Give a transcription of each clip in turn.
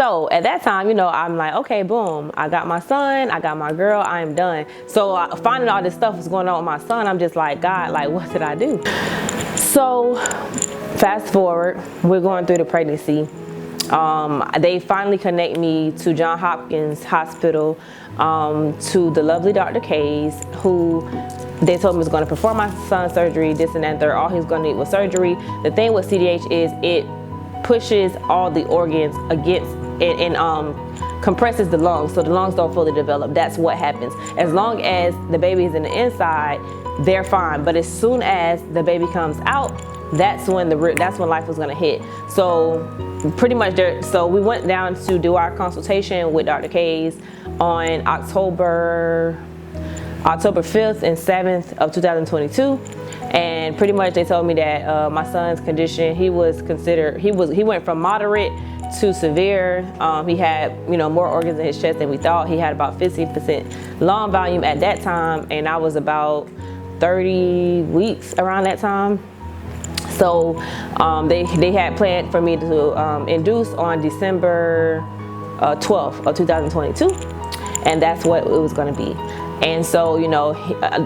So at that time, you know, I'm like, okay, boom, I got my son, I got my girl, I am done. So finding all this stuff was going on with my son, I'm just like, God, like, what did I do? So fast forward, we're going through the pregnancy. They finally connect me to Johns Hopkins Hospital, to the lovely Dr. Kays, who they told me was going to perform my son's surgery, this and that and third. All he's going to need was surgery. The thing with CDH is it pushes all the organs against it and compresses the lungs, so the lungs don't fully develop. That's what happens. As long as the baby is in the inside, they're fine. But as soon as the baby comes out, that's when life was gonna hit. So pretty much so we went down to do our consultation with Dr. Kays on October 5th and 7th of 2022. And pretty much they told me that my son's condition, he went from moderate to severe. He had, you know, more organs in his chest than we thought. He had about 15% lung volume at that time, and I was about 30 weeks around that time. So they had planned for me to induce on December 12th of 2022, and that's what it was going to be. And so, you know,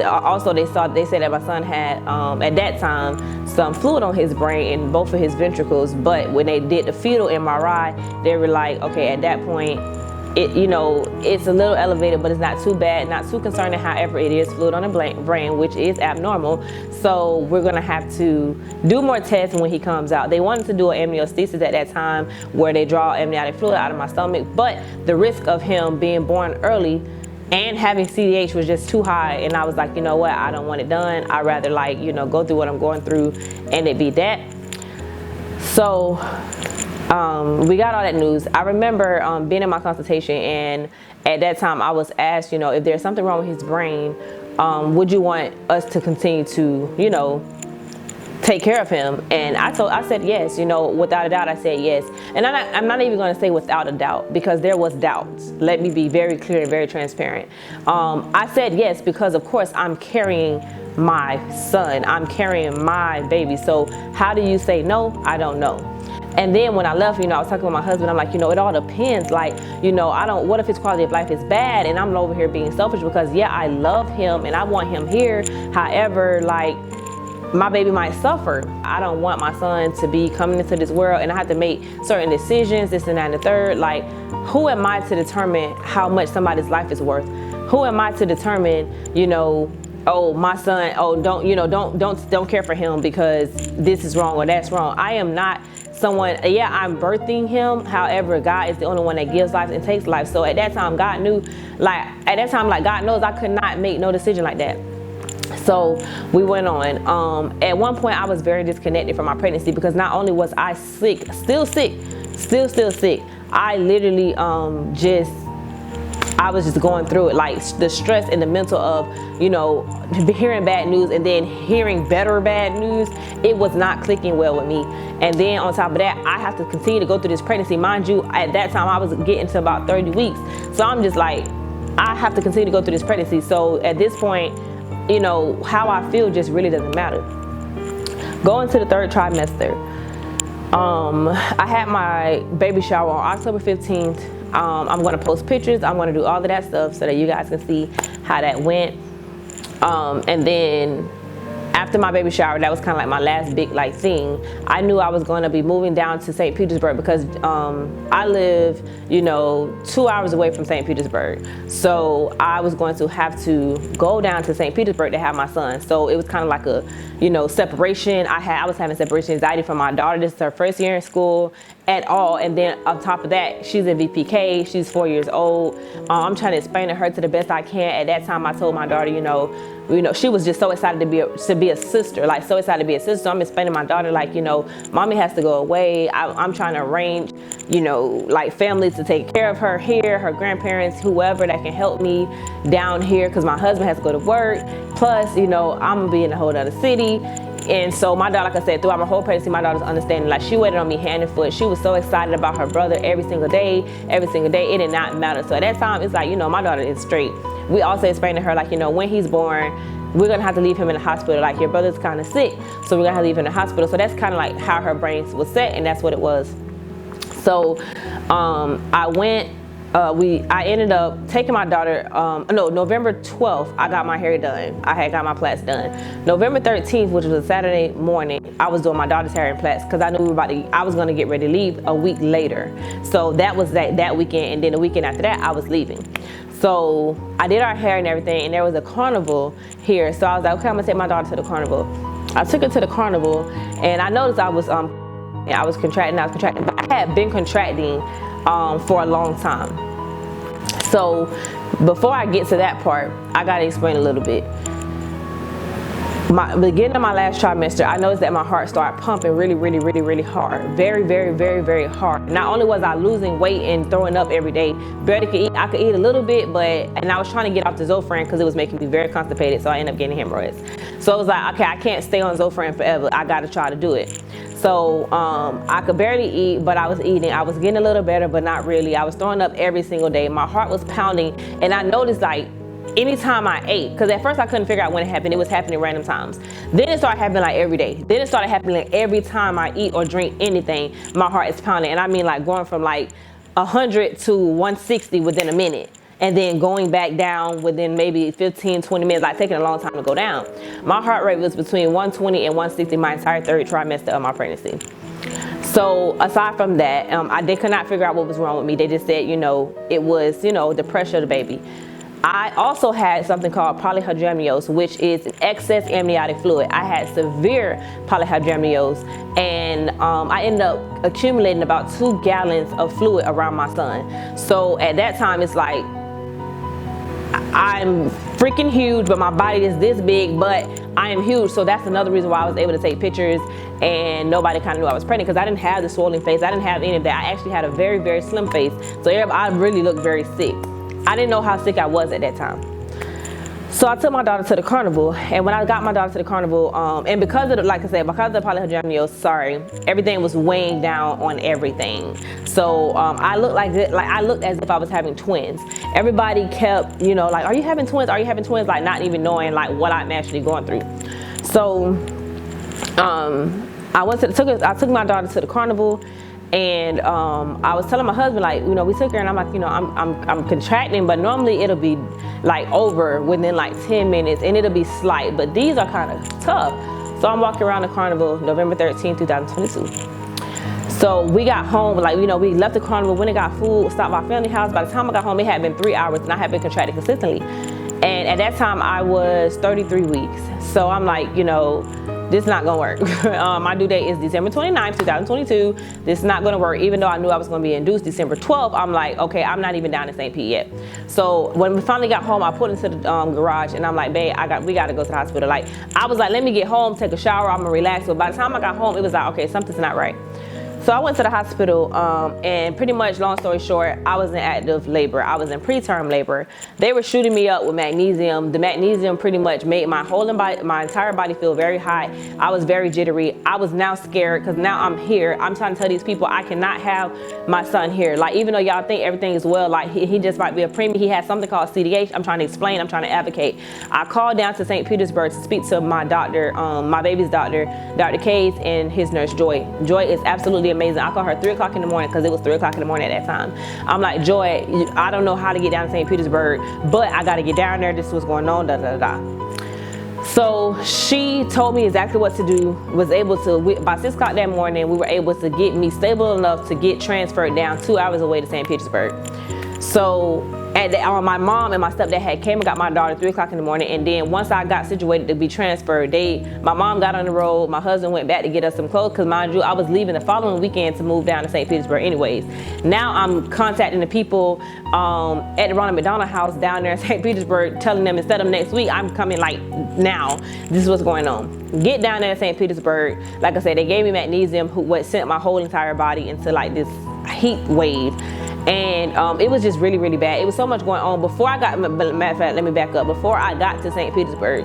also they said that my son had at that time some fluid on his brain in both of his ventricles. But when they did the fetal MRI, they were like, okay, at that point, you know, it's a little elevated, but it's not too bad, not too concerning. However, it is fluid on the brain, which is abnormal. So we're gonna have to do more tests when he comes out. They wanted to do an amniocentesis at that time, where they draw amniotic fluid out of my stomach, but the risk of him being born early and having CDH was just too high, and I was like, you know what, I don't want it done. I'd rather, like, you know, go through what I'm going through and it be that. So we got all that news. I remember being in my consultation, and at that time I was asked, you know, if there's something wrong with his brain, would you want us to continue to, you know, take care of him? And I said yes, you know, without a doubt. I said yes. And I'm not even going to say without a doubt, because there was doubts. Let me be very clear and very transparent. I said yes because, of course, I'm carrying my son. I'm carrying my baby. So how do you say no? I don't know. And then when I left, you know, I was talking with my husband. I'm like, you know, it all depends. Like, you know, what if his quality of life is bad and I'm over here being selfish, because yeah, I love him and I want him here. However, like, my baby might suffer. I don't want my son to be coming into this world and I have to make certain decisions, this and that and the third. Like, who am I to determine how much somebody's life is worth? Who am I to determine, you know, oh, my son, oh, don't care for him because this is wrong or that's wrong. I am not someone, yeah, I'm birthing him. However, God is the only one that gives life and takes life. So at that time, God knew, like, God knows I could not make no decision like that. So we went on. At one point, I was very disconnected from my pregnancy, because not only was I sick, still sick, I literally I was just going through it, like the stress and the mental of, you know, hearing bad news and then hearing better bad news. It was not clicking well with me. And then on top of that, I have to continue to go through this pregnancy. Mind you, at that time, I was getting to about 30 weeks. So I'm just like, I have to continue to go through this pregnancy. So at this point, you know, how I feel just really doesn't matter. Going to the third trimester, I had my baby shower on October 15th. I'm gonna post pictures. I'm gonna do all of that stuff so that you guys can see how that went. And then after my baby shower, that was kind of like my last big like thing. I knew I was going to be moving down to St. Petersburg, because I live, you know, 2 hours away from St. Petersburg. So I was going to have to go down to St. Petersburg to have my son. So it was kind of like a, you know, separation. I was having separation anxiety from my daughter. This is her first year in school at all. And then on top of that, she's in VPK. She's 4 years old. I'm trying to explain to her to the best I can. At that time, I told my daughter, you know, she was just so excited to be a sister, like so excited to be a sister. So I'm explaining to my daughter, like, you know, mommy has to go away. I'm trying to arrange, you know, like families to take care of her here, her grandparents, whoever that can help me down here, because my husband has to go to work. Plus, you know, I'm gonna be in a whole other city. And so my daughter, like I said, throughout my whole pregnancy, my daughter's understanding, like, she waited on me hand and foot. She was so excited about her brother every single day. It did not matter. So at that time, it's like, you know, my daughter is straight. We also explained to her, like, you know, when he's born, we're gonna have to leave him in the hospital. Like, your brother's kind of sick, so we're gonna have to leave him in the hospital. So that's kind of like how her brain was set, and that's what it was. So I ended up taking my daughter, November 12th, I got my hair done. I had got my plaits done. November 13th, which was a Saturday morning, I was doing my daughter's hair and plaits because I knew I was going to get ready to leave a week later. So that was that weekend, and then the weekend after that, I was leaving. So I did our hair and everything, and there was a carnival here. So I was like, okay, I'm gonna take my daughter to the carnival. I took her to the carnival, and I noticed I was contracting, but I had been contracting for a long time. So before I get to that part, I gotta explain a little bit. Beginning of my last trimester, I noticed that my heart started pumping really hard. Very hard. Not only was I losing weight and throwing up every day, barely could eat. I could eat a little bit, and I was trying to get off the Zofran because it was making me very constipated, so I ended up getting hemorrhoids. So it was like, okay, I can't stay on Zofran forever. I gotta try to do it. So I could barely eat, but I was eating. I was getting a little better, but not really. I was throwing up every single day. My heart was pounding, and I noticed like anytime I ate, because at first I couldn't figure out when it happened. It was happening random times. Then it started happening like every day. Then it started happening like every time I eat or drink anything, my heart is pounding. And I mean like going from like 100 to 160 within a minute. And then going back down within maybe 15, 20 minutes, like taking a long time to go down. My heart rate was between 120 and 160 my entire third trimester of my pregnancy. So aside from that, they could not figure out what was wrong with me. They just said, it was, the pressure of the baby. I also had something called polyhydramnios, which is excess amniotic fluid. I had severe polyhydramnios, and I ended up accumulating about 2 gallons of fluid around my son. So at that time, it's like, I'm freaking huge, but my body is this big, but I am huge. So that's another reason why I was able to take pictures and nobody kind of knew I was pregnant, because I didn't have the swollen face. I didn't have any of that. I actually had a very slim face. So I really looked very sick. I didn't know how sick I was at that time. So I took my daughter to the carnival, and when I got my daughter to the carnival, and because of the, like I said, because of the polyhydramnios, everything was weighing down on everything. So I looked I looked as if I was having twins. Everybody kept, like, are you having twins? Are you having twins? Like not even knowing like what I'm actually going through. So I took my daughter to the carnival. And I was telling my husband, like, we took her, and I'm like, I'm contracting, but normally it'll be like over within like 10 minutes, and it'll be slight, but these are kind of tough. So I'm walking around the carnival November 13, 2022. So we got home, like, we left the carnival, went and got food, stopped by family house. By the time I got home, it had been 3 hours, and I had been contracting consistently. And at that time, I was 33 weeks. So I'm like, this is not gonna work. My due date is December 29th, 2022. This is not gonna work. Even though I knew I was gonna be induced December 12th, I'm like, okay, I'm not even down in St. Pete yet. So when we finally got home, I pulled into the garage, and I'm like, babe, we gotta go to the hospital. Like, I was like, let me get home, take a shower, I'm gonna relax. But by the time I got home, it was like, okay, something's not right. So I went to the hospital, and pretty much, long story short, I was in active labor. I was in preterm labor. They were shooting me up with magnesium. The magnesium pretty much made my entire body feel very high. I was very jittery. I was now scared because now I'm here. I'm trying to tell these people I cannot have my son here. Like, even though y'all think everything is well, like he just might be a preemie. He has something called CDH. I'm trying to explain. I'm trying to advocate. I called down to St. Petersburg to speak to my doctor, my baby's doctor, Dr. Case, and his nurse, Joy. Joy is absolutely amazing. I called her 3 o'clock in the morning because it was 3 o'clock in the morning at that time. I'm like, Joy, I don't know how to get down to St. Petersburg, but I got to get down there. This is what's going on, So she told me exactly what to do, was able to, by 6 o'clock that morning, we were able to get me stable enough to get transferred down 2 hours away to St. Petersburg. So my mom and my stepdad had came and got my daughter 3 o'clock in the morning, and then once I got situated to be transferred, my mom got on the road, my husband went back to get us some clothes, because mind you, I was leaving the following weekend to move down to St. Petersburg anyways. Now I'm contacting the people at the Ronald McDonald House down there in St. Petersburg, telling them instead of next week, I'm coming like now. This is what's going on. Get down there in St. Petersburg. Like I said, they gave me magnesium, what sent my whole entire body into like this heat wave. And it was just really bad. It was so much going on. Before I got, matter of fact, let me back up. Before I got to St. Petersburg,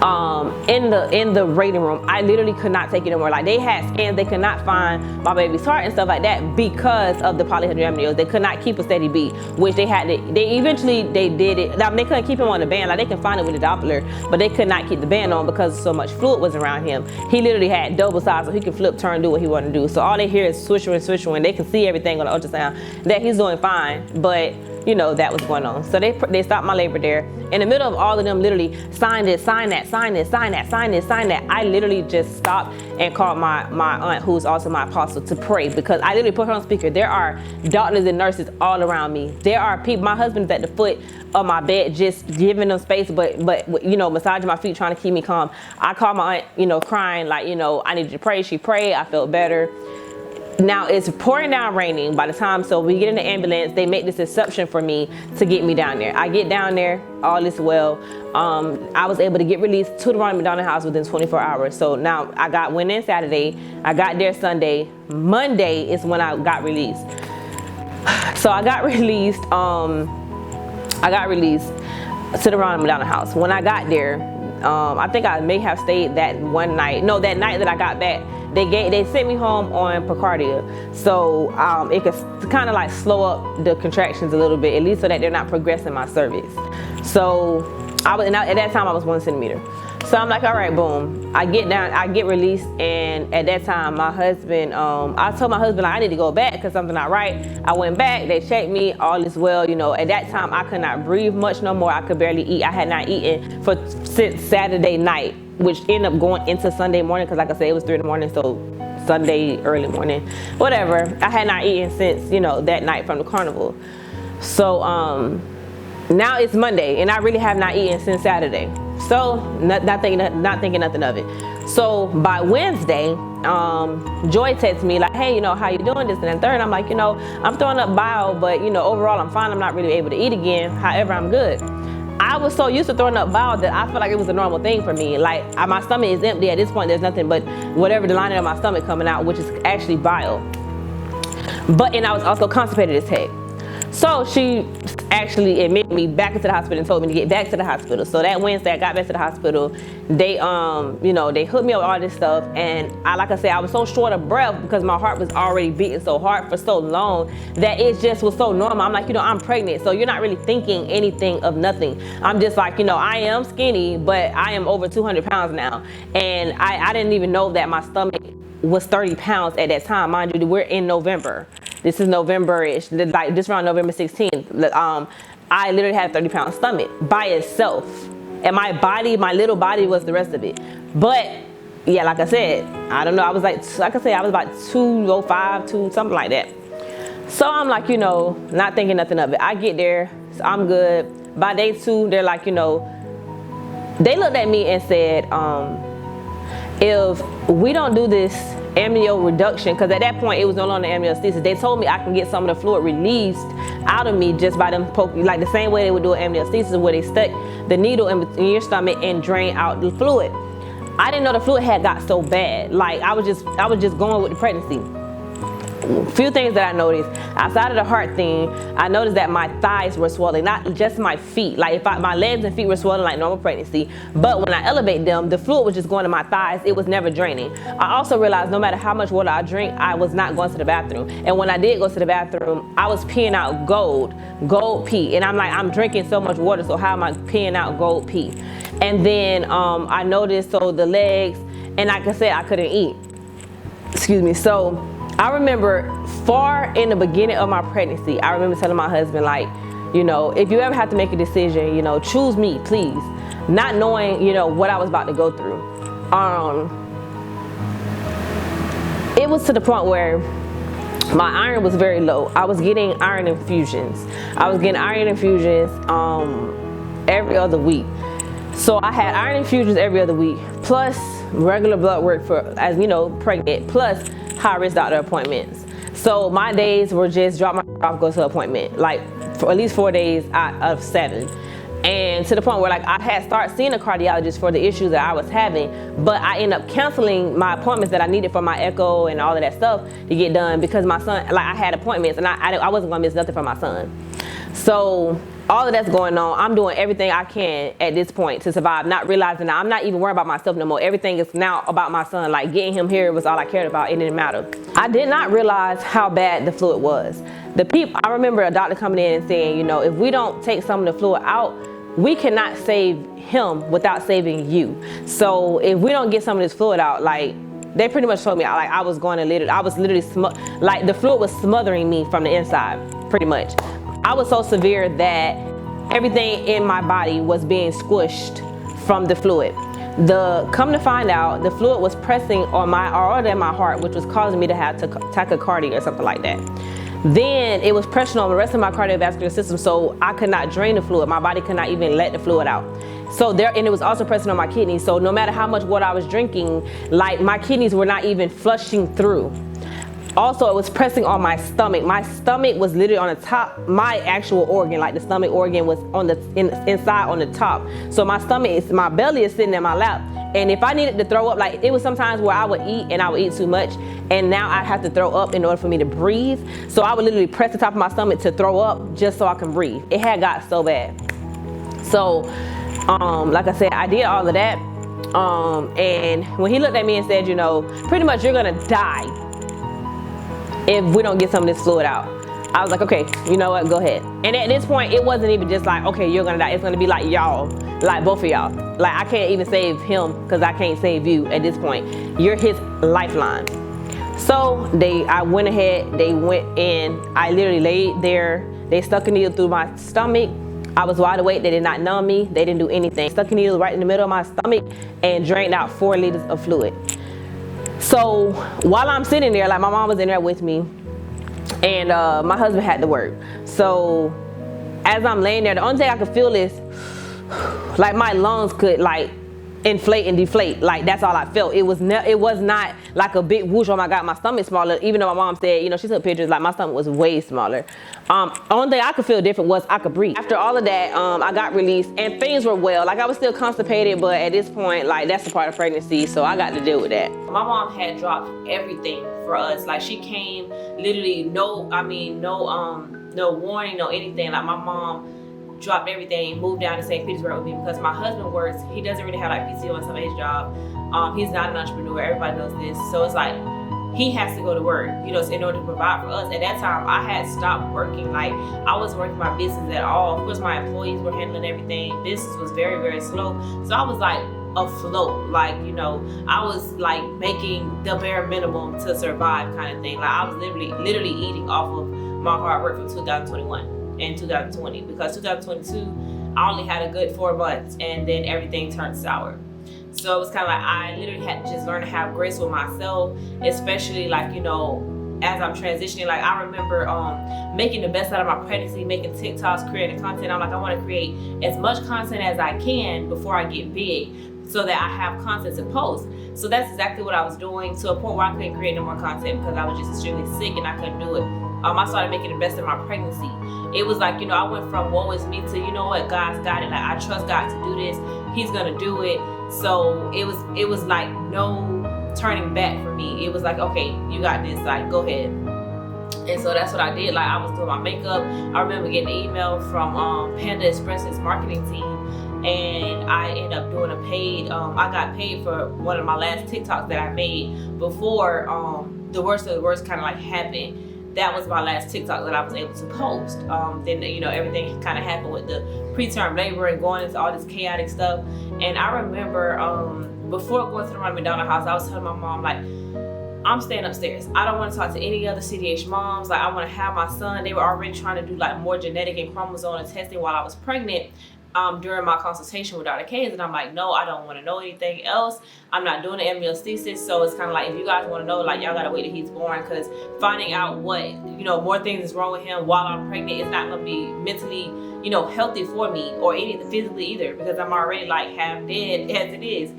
in the waiting room. I literally could not take it anymore. Like, they had scans, they could not find my baby's heart and stuff like that because of the polyhydramnios. They could not keep a steady beat, which they eventually did it. I mean, they couldn't keep him on the band. Like, they can find it with the Doppler, but they could not keep the band on because so much fluid was around him. He literally had double size, so he could flip, turn, do what he wanted to do. So all they hear is swishing. They can see everything on the ultrasound that he's doing fine, but you know, that was going on. So they stopped my labor there. In the middle of all of them literally sign this, sign that, sign this, sign that, sign this, sign that, I literally just stopped and called my aunt, who's also my apostle, to pray, because I literally put her on speaker. There are doctors and nurses all around me. There are people, my husband's at the foot of my bed just giving them space, but you know, massaging my feet, trying to keep me calm. I called my aunt, you know, crying, like, you know, I needed to pray. She prayed, I felt better. Now it's pouring down raining by the time, so we get in the ambulance, they make this exception for me to get me down there. I get down there, all is well. I was able to get released to the Ronald McDonald House within 24 hours. So now went in Saturday, I got there Sunday. Monday is when I got released. So I got released to the Ronald McDonald House. When I got there, I think I may have stayed that one night. No, that night that I got back, they sent me home on Picardia, so it could kind of like slow up the contractions a little bit, at least so that they're not progressing my cervix. So at that time I was 1 centimeter. So I'm like, all right, boom. I get down, I get released, and at that time my husband, I told my husband, like, I need to go back because something's not right. I went back, they checked me, all is well. You know, at that time I could not breathe much no more. I could barely eat. I had not eaten since Saturday night, which ended up going into Sunday morning, because like I said, it was 3 in the morning, so Sunday early morning, whatever. I had not eaten since, you know, that night from the carnival. So now it's Monday, and I really have not eaten since Saturday. So not thinking nothing of it. So by Wednesday, Joy texted me like, hey, you know, how you doing, this and that, third. I'm like, you know, I'm throwing up bile, but you know, overall I'm fine. I'm not really able to eat again. However, I'm good. I was so used to throwing up bile that I felt like it was a normal thing for me. Like, my stomach is empty at this point. There's nothing but whatever the lining of my stomach coming out, which is actually bile. And I was also constipated as heck. So she actually admitted me back into the hospital and told me to get back to the hospital. So that Wednesday I got back to the hospital. They you know, they hooked me up with all this stuff, and like I said, I was so short of breath because my heart was already beating so hard for so long that it just was so normal. I'm like, you know, I'm pregnant, so you're not really thinking anything of nothing. I'm just like, you know, I am skinny, but I am over 200 pounds now, and I didn't even know that my stomach was 30 pounds at that time. Mind you, we're in November. This is November-ish, like this around November 16th. I literally had a 30-pound stomach by itself. And my little body was the rest of it. But yeah, like I said, I don't know, I was like I said, I was about 205, something like that. So I'm like, you know, not thinking nothing of it. I get there, so I'm good. By day 2, they're like, you know, they looked at me and said, if we don't do this amnio reduction, because at that point it was no longer amniocentesis, they told me I can get some of the fluid released out of me just by them poking, like the same way they would do an amniocentesis, where they stuck the needle in your stomach and drain out the fluid. I didn't know the fluid had got so bad. Like, I was just going with the pregnancy. Few things that I noticed outside of the heart thing, I noticed that my thighs were swelling, not just my feet. Like, my legs and feet were swelling like normal pregnancy, but when I elevate them, the fluid was just going to my thighs. It was never draining. I also realized no matter how much water I drink, I was not going to the bathroom. And when I did go to the bathroom, I was peeing out gold pee. And I'm like, I'm drinking so much water, so how am I peeing out gold pee? And then I noticed, so the legs, and like I said, I couldn't eat. Excuse me. So I remember far in the beginning of my pregnancy, I remember telling my husband, like, you know, if you ever have to make a decision, you know, choose me, please. Not knowing, you know, what I was about to go through. It was to the point where my iron was very low. I was getting iron infusions. Every other week. So I had iron infusions every other week, plus regular blood work for, as you know, pregnant, plus high-risk doctor appointments. So my days were just drop my off, go to an appointment, like for at least 4 days out of 7. And to the point where, like, I had started seeing a cardiologist for the issues that I was having, but I ended up canceling my appointments that I needed for my echo and all of that stuff to get done because my son, like, I had appointments and I wasn't gonna miss nothing for my son. So all of that's going on. I'm doing everything I can at this point to survive, not realizing that I'm not even worried about myself no more. Everything is now about my son. Like getting him here was all I cared about. It didn't matter. I did not realize how bad the fluid was. I remember a doctor coming in and saying, you know, if we don't take some of the fluid out, we cannot save him without saving you. So if we don't get some of this fluid out, like they pretty much told me, like I was literally like the fluid was smothering me from the inside, pretty much. I was so severe that everything in my body was being squished from the fluid. Come to find out, the fluid was pressing on my aorta and my heart, which was causing me to have tachycardia or something like that. Then it was pressing on the rest of my cardiovascular system, so I could not drain the fluid. My body could not even let the fluid out. And it was also pressing on my kidneys. So no matter how much water I was drinking, like my kidneys were not even flushing through. Also, it was pressing on my stomach. My stomach was literally on the top. My actual organ, like the stomach organ, was on the inside on the top. So my belly is sitting in my lap. And if I needed to throw up, like it was sometimes where I would eat and I would eat too much, and now I have to throw up in order for me to breathe. So I would literally press the top of my stomach to throw up just so I can breathe. It had got so bad. So, like I said, I did all of that. And when he looked at me and said, you know, pretty much you're gonna die if we don't get some of this fluid out. I was like, okay, you know what, go ahead. And at this point, it wasn't even just like, okay, you're gonna die. It's gonna be like y'all, like both of y'all. Like I can't even save him because I can't save you at this point. You're his lifeline. So I went ahead, they went in, I literally laid there, they stuck a needle through my stomach. I was wide awake, they did not numb me, they didn't do anything. Stuck a needle right in the middle of my stomach and drained out 4 liters of fluid. So while I'm sitting there, like my mom was in there with me, and my husband had to work. So as I'm laying there, the only thing I could feel is like my lungs could like inflate and deflate. Like that's all I felt. It was not like a big whoosh, oh my God, my stomach's smaller. Even though my mom said, you know, she took pictures, like my stomach was way smaller. Only thing I could feel different was I could breathe. After all of that, I got released and things were well. Like I was still constipated, but at this point, like that's a part of pregnancy, so I got to deal with that. My mom had dropped everything for us. Like she came literally no warning, no anything. Like my mom dropped everything, moved down to St. Petersburg with me because my husband works. He doesn't really have like PTO on some of his job. He's not an entrepreneur. Everybody knows this. So it's like he has to go to work, you know, in order to provide for us. At that time, I had stopped working. Like I wasn't working my business at all. Of course, my employees were handling everything. Business was very, very slow. So I was like afloat. Like, you know, I was like making the bare minimum to survive kind of thing. Like I was literally eating off of my hard work from 2021. In 2020, because 2022 I only had a good 4 months and then everything turned sour. So it was kind of like I literally had to just learn to have grace with myself, especially like, you know, as I'm transitioning. Like I remember making the best out of my pregnancy, making TikToks, creating content. I'm like, I want to create as much content as I can before I get big, so that I have content to post. So that's exactly what I was doing, to a point where I couldn't create no more content because I was just extremely sick and I couldn't do it. I started making the best of my pregnancy. It was like, you know, I went from woe is me to, you know what, God's got it. Like I trust God to do this. He's gonna do it. So it was like no turning back for me. It was like, okay, you got this. Like go ahead. And so that's what I did. Like I was doing my makeup. I remember getting an email from Panda Express's marketing team, and I ended up doing a paid. I got paid for one of my last TikToks that I made before the worst of the worst kind of like happened. That was my last TikTok that I was able to post. Then, you know, everything kind of happened with the preterm labor and going into all this chaotic stuff. And I remember before going to the Ronald McDonald house, I was telling my mom, like, I'm staying upstairs. I don't want to talk to any other CDH moms. Like I want to have my son. They were already trying to do like more genetic and chromosomal testing while I was pregnant. During my consultation with Dr. K's, and I'm like, no, I don't want to know anything else. I'm not doing the amniocentesis. So it's kind of like, if you guys want to know, like y'all gotta wait till he's born, because finding out what, you know, more things is wrong with him while I'm pregnant is not gonna be mentally, you know, healthy for me, or anything physically either, because I'm already like half dead as it is.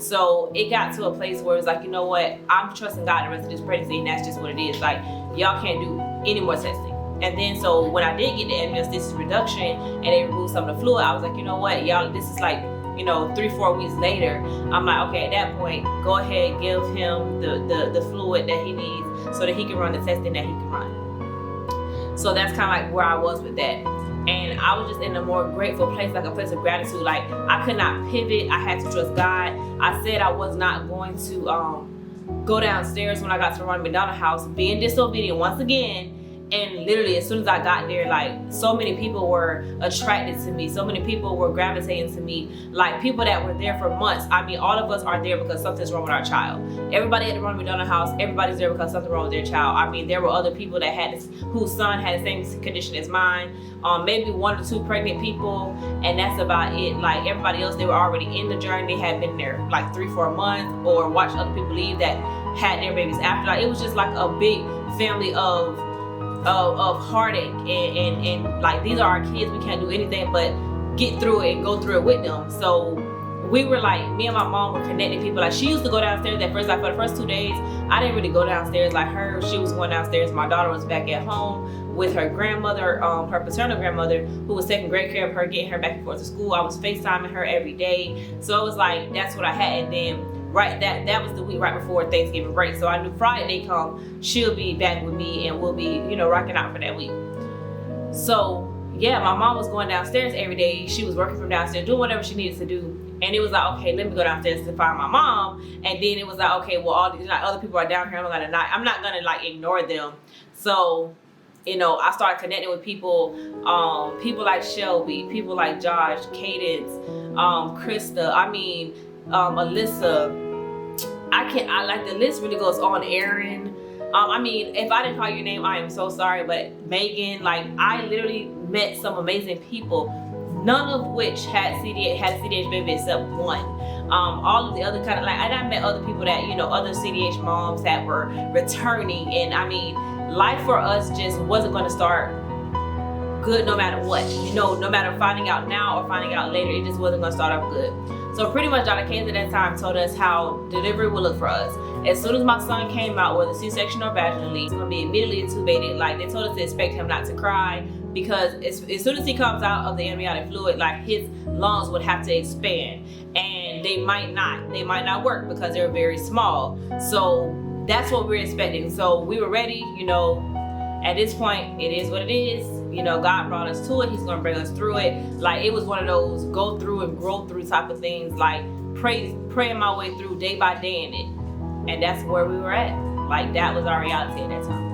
So it got to a place where it's like, you know what, I'm trusting God the rest of this pregnancy, and that's just what it is. Like y'all can't do any more testing. And then so when I did get the amniocentesis reduction and they removed some of the fluid, I was like, you know what, y'all, this is like, you know, 3-4 weeks later. I'm like, okay, at that point, go ahead, give him the fluid that he needs so that he can run the testing that he can run. So that's kind of like where I was with that. And I was just in a more grateful place, like a place of gratitude. Like I could not pivot. I had to trust God. I said I was not going to go downstairs when I got to Ronald McDonald House, being disobedient once again. And literally, as soon as I got there, like so many people were attracted to me. So many people were gravitating to me. Like people that were there for months. I mean, all of us are there because something's wrong with our child. Everybody at the Ronald McDonald House, everybody's there because something's wrong with their child. I mean, there were other people that had whose son had the same condition as mine. Maybe 1 or 2 pregnant people, and that's about it. Like everybody else, they were already in the journey. They had been there like 3-4 months, or watched other people leave that had their babies after. Like it was just like a big family of heartache and like these are our kids. We can't do anything but get through it and go through it with them. So we were like, me and my mom were connecting people. Like she used to go downstairs at first. Like for the first 2 days, I didn't really go downstairs like her. She was going downstairs. My daughter was back at home with her grandmother, her paternal grandmother, who was taking great care of her, getting her back and forth to school. I was FaceTiming her every day. So it was like, that's what I had. And then that was the week right before Thanksgiving break. So I knew Friday come, she'll be back with me and we'll be, rocking out for that week. So yeah, my mom was going downstairs every day. She was working from downstairs, doing whatever she needed to do. And it was like, okay, let me go downstairs to find my mom. And then it was like, okay, well, all these like other people are down here. I'm not gonna like ignore them. So, I started connecting with people, people like Shelby, people like Josh, Cadence, Krista. I mean, Alyssa. I like the list really goes on. Aaron. I mean, if I didn't call your name, I am so sorry. But Megan, like I literally met some amazing people, none of which had a CDH baby except one. All of the other kind of like, and I met other people that other CDH moms that were returning, and I mean, life for us just wasn't going to start good no matter what. No matter finding out now or finding out later, it just wasn't going to start off good. So pretty much Dr. Keynes at that time told us how delivery would look for us. As soon as my son came out, whether C-section or vaginally, he's going to be immediately intubated. Like they told us to expect him not to cry, because as soon as he comes out of the amniotic fluid, like his lungs would have to expand, and they might not work because they're very small. So that's what we're expecting. So we were ready. At this point, it is what it is. God brought us to it. He's gonna bring us through it. Like it was one of those go through and grow through type of things. Like praying my way through day by day in it, and that's where we were at. Like that was our reality at that time.